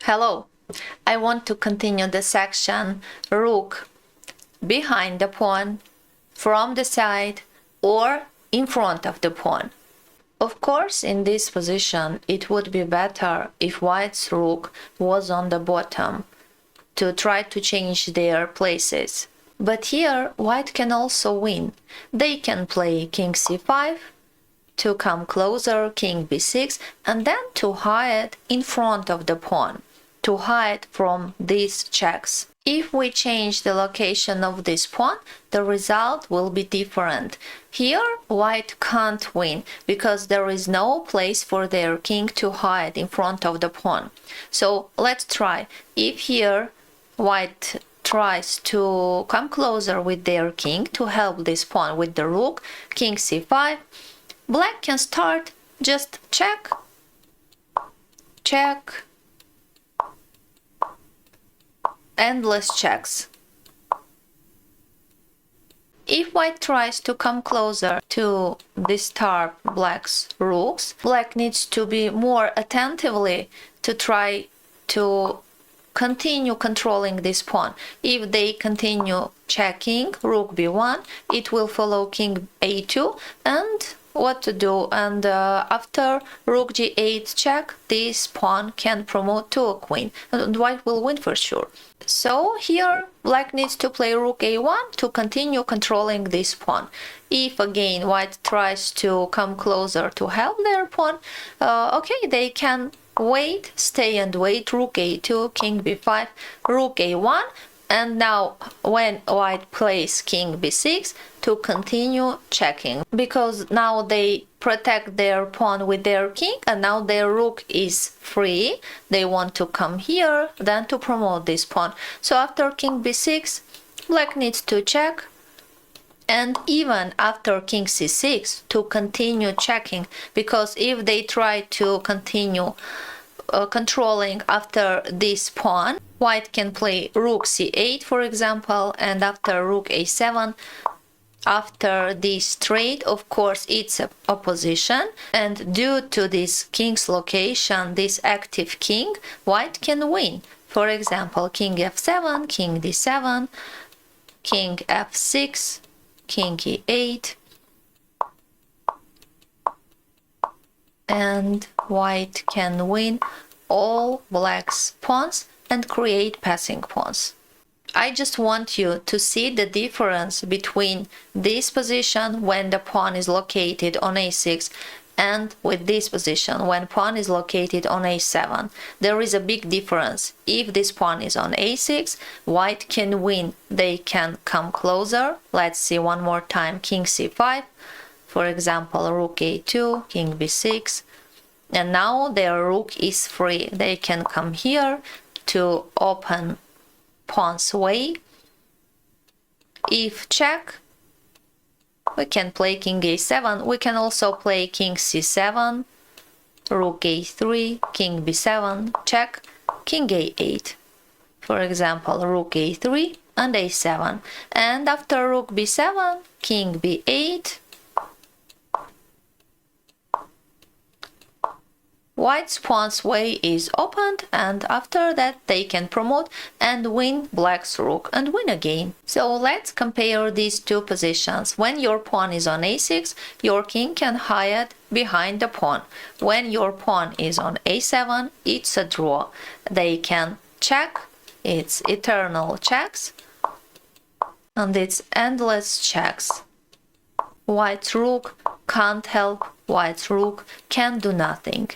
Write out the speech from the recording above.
Hello, I want to continue the section rook behind the pawn, from the side or in front of the pawn. Of course, in this position it would be better if white's rook was on the bottom to try to change their places. But here white can also win. They can play king c5 to come closer, king b6, and then to hide in front of the pawn, to hide from these checks. If we change the location of this pawn, the result will be different. Here white can't win because there is no place for their king to hide in front of the pawn. So let's try. If here white tries to come closer with their king to help this pawn with the rook, king c5, black can start just check, check, endless checks. If white tries to come closer to disturb black's rooks, black needs to be more attentively to try to continue controlling this pawn. If they continue checking rook b1, it will follow king a2 and what to do, and after rook g8 check, this pawn can promote to a queen and white will win for sure. So here black needs to play rook a1 to continue controlling this pawn. If again white tries to come closer to help their pawn, okay, they can wait, stay and wait, rook a2, king b5, rook a1, and now when white plays king b6 to continue checking, because now they protect their pawn with their king and now their rook is free. They want to come here then to promote this pawn. So after king b6 black needs to check, and even after king c6 to continue checking, because if they try to continue controlling after this pawn, white can play rook c8 for example, and after rook a7, after this trade, of course it's a opposition, and due to this king's location, this active king, white can win. For example, king f7, king d7, king f6, king e8, and white can win all black's pawns and create passing pawns. I just want you to see the difference between this position when the pawn is located on a6 and with this position when pawn is located on a7. There is a big difference. If this pawn is on a6, white can win. They can come closer. Let's see one more time. King c5, for example, rook a2, king b6, and now their rook is free. They can come here to open pawn's way. If check, we can play king a7. We can also play king c7, rook a3, king b7, check, king a8. For example, rook a3 and a7. And after rook b7, king b8, white's pawn's way is opened, and after that they can promote and win black's rook and win again. So let's compare these two positions. When your pawn is on a6, your king can hide behind the pawn. When your pawn is on a7, it's a draw. They can check, it's eternal checks, and it's endless checks. White's rook can't help, white's rook can do nothing.